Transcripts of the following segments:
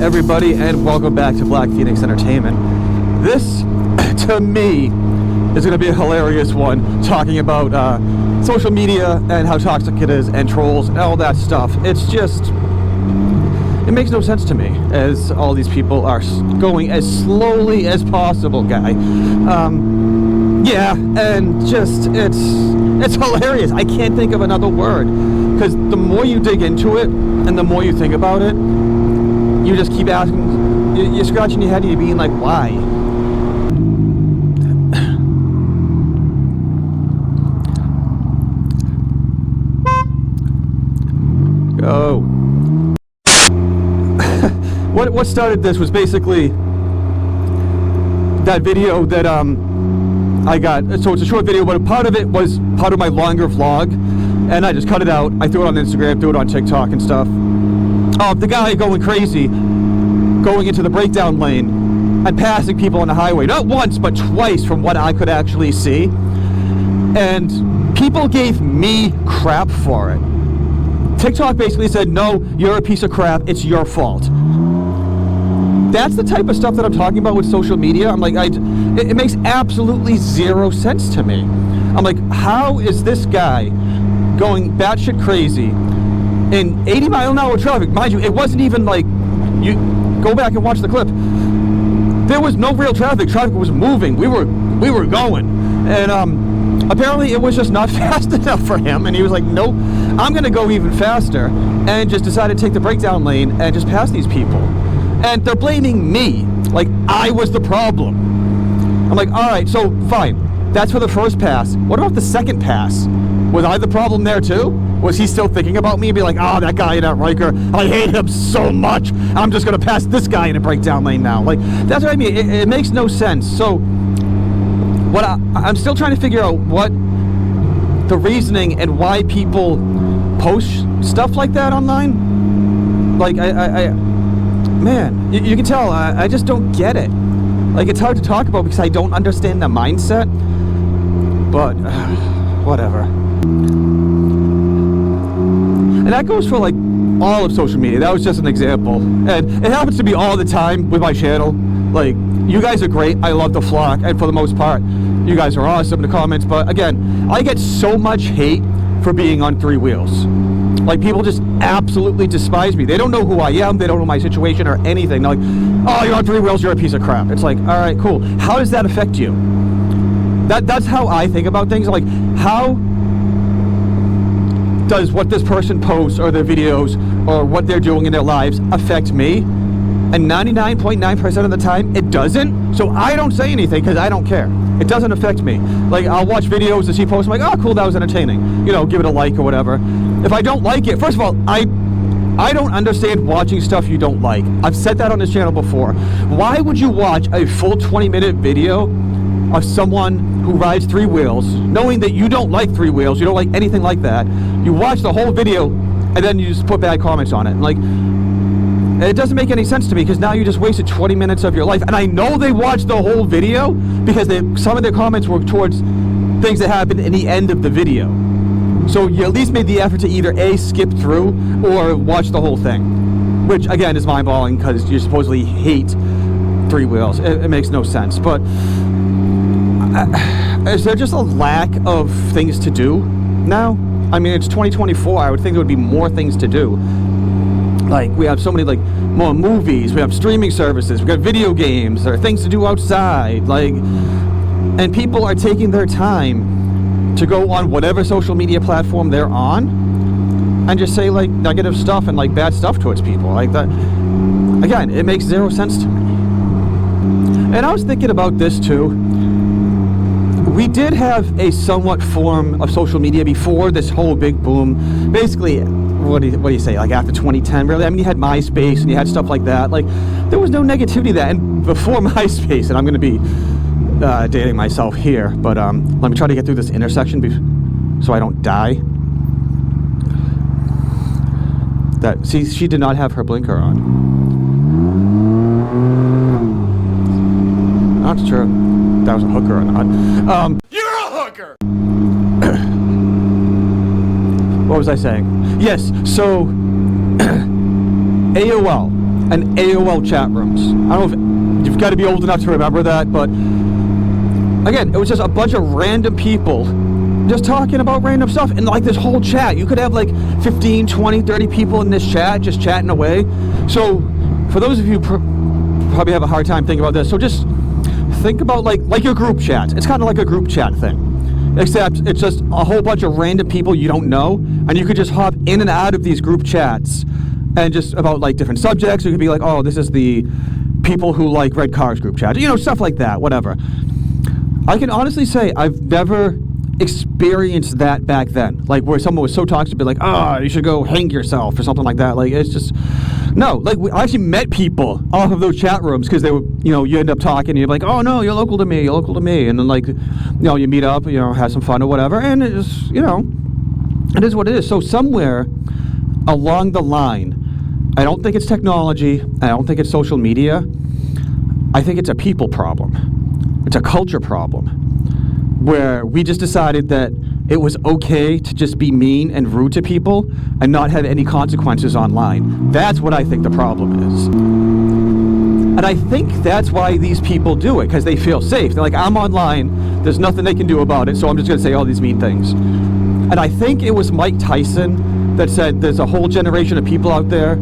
everybody, and welcome back to Black Phoenix Entertainment. This, to me, is going to be a hilarious one, talking about social media and how toxic it is, and trolls, and all that stuff. It's just, it makes no sense to me, as all these people are going as slowly as possible, guy. Yeah, and just, it's hilarious. I can't think of another word, because the more you dig into it, and the more you think about it, you just keep asking, you're scratching your head and you're being like, why? Go. What started this was basically that video that I got. So it's a short video, but part of it was part of my longer vlog, and I just cut it out. I threw it on Instagram, threw it on TikTok and stuff. The guy going crazy, going into the breakdown lane and passing people on the highway, not once but twice from what I could actually see, and people gave me crap for it. TikTok basically said, no, you're a piece of crap, it's your fault. That's the type of stuff that I'm talking about with social media. I'm like, it makes absolutely zero sense to me. I'm like, how is this guy going batshit crazy in 80-mile-an-hour traffic? Mind you, it wasn't even like, you go back and watch the clip. There was no real traffic. Traffic was moving. We were going, and apparently it was just not fast enough for him. And he was like, nope, I'm gonna go even faster, and just decided to take the breakdown lane and just pass these people. And they're blaming me, like I was the problem. I'm like, all right, so fine. That's for the first pass. What about the second pass? Was I the problem there too? Was he still thinking about me and be like, oh, that guy in that Ryker, I hate him so much, I'm just gonna pass this guy in a breakdown lane now? Like, that's what I mean. It makes no sense. So what I'm still trying to figure out what the reasoning and why people post stuff like that online. Like, man, you can tell I just don't get it. Like, it's hard to talk about because I don't understand the mindset, but whatever. And that goes for like all of social media. That was just an example, and it happens to be all the time with my channel. Like, you guys are great, I love the flock, and for the most part you guys are awesome in the comments, but again, I get so much hate for being on three wheels. Like, people just absolutely despise me. They don't know who I am, they don't know my situation or anything. They're like, oh, you're on three wheels, you're a piece of crap. It's like, all right, cool. How does that affect you? That's how I think about things. Like, how does what this person posts or their videos or what they're doing in their lives affect me? And 99.9% of the time, it doesn't. So I don't say anything because I don't care. It doesn't affect me. Like, I'll watch videos that she posts, I'm like, oh, cool, that was entertaining. You know, give it a like or whatever. If I don't like it, first of all, I don't understand watching stuff you don't like. I've said that on this channel before. Why would you watch a full 20-minute video of someone who rides three wheels, knowing that you don't like three wheels, you don't like anything like that? You watch the whole video, and then you just put bad comments on it. Like, it doesn't make any sense to me, because now you just wasted 20 minutes of your life. And I know they watched the whole video because some of their comments were towards things that happened in the end of the video. So you at least made the effort to either A, skip through, or watch the whole thing. Which, again, is mind-boggling because you supposedly hate three wheels. It makes no sense. But is there just a lack of things to do now? I mean, it's 2024. I would think there would be more things to do. Like, we have so many, like, more movies, we have streaming services, we got video games, there are things to do outside, like, and people are taking their time to go on whatever social media platform they're on and just say, like, negative stuff and, like, bad stuff towards people. Like, that, again, it makes zero sense to me. And I was thinking about this too. We did have a somewhat form of social media before this whole big boom. Basically, what do you say, like after 2010, really? I mean, you had MySpace and you had stuff like that. Like, there was no negativity that, and before MySpace, and I'm going to be dating myself here, but let me try to get through this intersection so I don't die. See, she did not have her blinker on. I'm not sure if that was a hooker or not. You're a hooker! What was I saying? Yes, so AOL. and AOL chat rooms. I don't know if you've got to be old enough to remember that, but again, it was just a bunch of random people just talking about random stuff in like this whole chat. You could have like 15, 20, 30 people in this chat just chatting away. So for those of you who probably have a hard time thinking about this, so just think about like your group chats. It's kind of like a group chat thing, except it's just a whole bunch of random people you don't know, and you could just hop in and out of these group chats and just about like different subjects. You could be like, oh, this is the people who like red cars group chat, you know, stuff like that, whatever. I can honestly say I've never experienced that back then, like where someone was so toxic to be like, oh, you should go hang yourself or something like that. Like, it's just, no, like I actually met people off of those chat rooms because they were, you know, you end up talking and you're like, oh no, you're local to me, and then like, you know, you meet up, you know, have some fun or whatever, and it's, you know, it is what it is. So somewhere along the line, I don't think it's technology, I don't think it's social media, I think it's a people problem. It's a culture problem, where we just decided that it was okay to just be mean and rude to people and not have any consequences online. That's what I think the problem is. And I think that's why these people do it, because they feel safe. They're like, I'm online, there's nothing they can do about it, so I'm just gonna say all these mean things. And I think it was Mike Tyson that said there's a whole generation of people out there,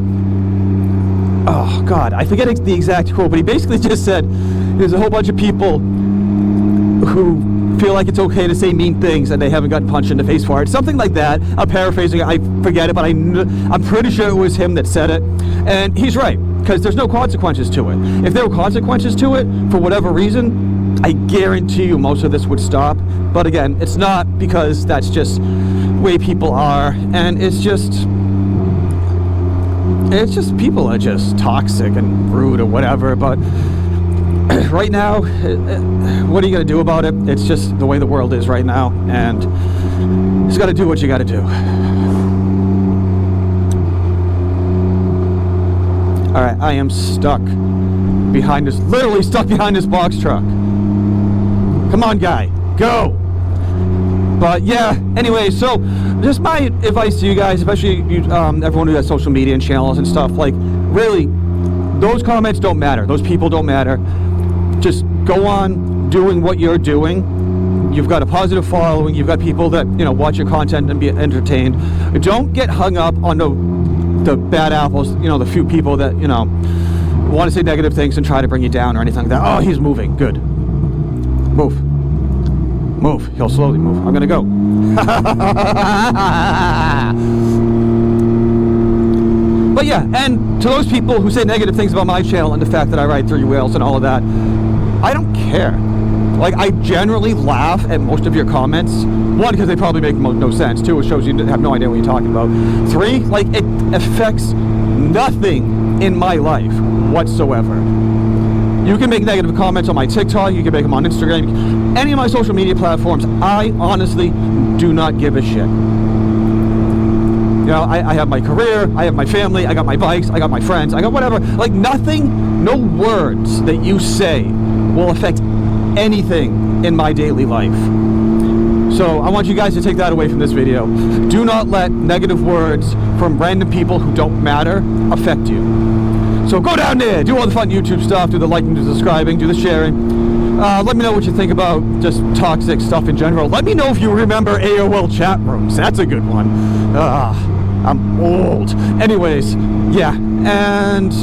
oh God, I forget the exact quote, but he basically just said there's a whole bunch of people who feel like it's okay to say mean things and they haven't gotten punched in the face for it. Something like that. I'm paraphrasing it, I forget it, but I'm pretty sure it was him that said it. And he's right, because there's no consequences to it. If there were consequences to it, for whatever reason, I guarantee you most of this would stop. But again, it's not, because that's just the way people are, and it's just people are just toxic and rude or whatever. But right now, what are you going to do about it? It's just the way the world is right now, and you just got to do what you got to do. Alright, I am stuck behind this, literally stuck behind this box truck. Come on, guy, go! But yeah, anyway, so just my advice to you guys, especially you, everyone who has social media and channels and stuff, like, really, those comments don't matter. Those people don't matter. Just go on doing what you're doing. You've got a positive following. You've got people that, you know, watch your content and be entertained. Don't get hung up on the bad apples, you know, the few people that, you know, want to say negative things and try to bring you down or anything like that. Oh, he's moving. Good. Move. Move. He'll slowly move. I'm gonna go. But yeah, and to those people who say negative things about my channel and the fact that I ride 3 wheels and all of that, I don't care. Like, I generally laugh at most of your comments. 1, because they probably make no sense. 2, it shows you have no idea what you're talking about. 3, like, it affects nothing in my life whatsoever. You can make negative comments on my TikTok, you can make them on Instagram, any of my social media platforms. I honestly do not give a shit. You know, I have my career, I have my family, I got my bikes, I got my friends, I got whatever. Like, nothing, no words that you say will affect anything in my daily life. So I want you guys to take that away from this video. Do not let negative words from random people who don't matter affect you. So go down there, do all the fun YouTube stuff, do the liking, do the subscribing, do the sharing. Let me know what you think about just toxic stuff in general. Let me know if you remember AOL chat rooms. That's a good one. I'm old. Anyways, yeah. And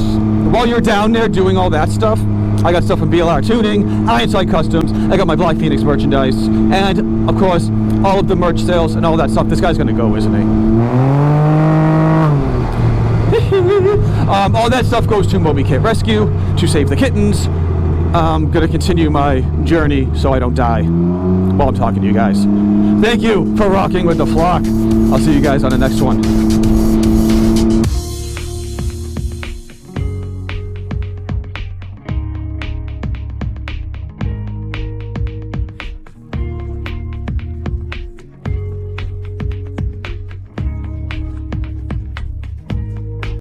while you're down there doing all that stuff, I got stuff from BLRtuning, Ironside Customs, I got my Black Phoenix merchandise, and of course, all of the merch sales and all that stuff. This guy's gonna go, isn't he? All that stuff goes to Moby Kit Rescue to save the kittens. I'm gonna continue my journey so I don't die while I'm talking to you guys. Thank you for rocking with the flock. I'll see you guys on the next one.